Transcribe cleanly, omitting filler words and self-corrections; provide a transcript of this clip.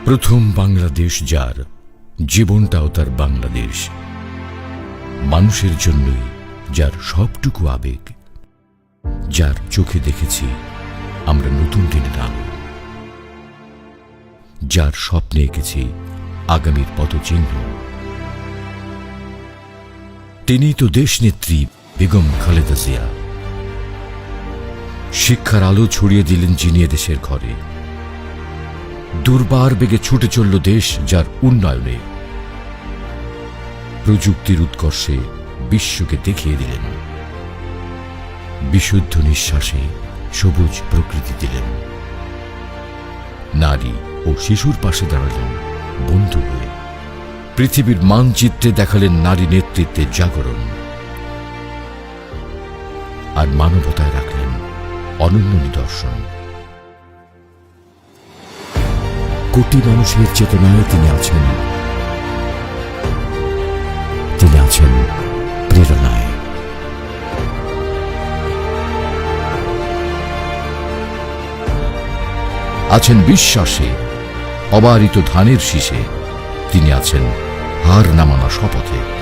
প্রথম বাংলাদেশ যার জীবনটাও তার বাংলাদেশ, মানুষের জন্যই যার সবটুকু আবেগ, যার চোখে দেখেছি আমরা নতুন দিনের আলো, যার স্বপ্নে এঁকেছি আগামীর পথচিহ্ন। তিনি তো দেশনেত্রী বেগম খালেদা জিয়া। শিক্ষার আলো ছড়িয়ে দিলেন যিনি দেশের ঘরে। দুর্বার বেগে ছুটে চলল দেশ যার উন্নয়নে। প্রযুক্তির উৎকর্ষে বিশ্বকে দেখিয়ে দিলেন। বিশুদ্ধ নিঃশ্বাসে সবুজ প্রকৃতি দিলেন। নারী ও শিশুর পাশে দাঁড়ালেন বন্ধু হয়ে। পৃথিবীর মানচিত্রে দেখালেন নারী নেতৃত্বের জাগরণ, আর মানবতায় রাখলেন অনন্য নিদর্শন। কোটি মানুষের চেতনায় তিনি আছেন, তিনি আছেন প্রেরণায়। আছেন বিশ্বাসে, অবারিত ধানের শীষে। তিনি আছেন হার না মানা শপথে।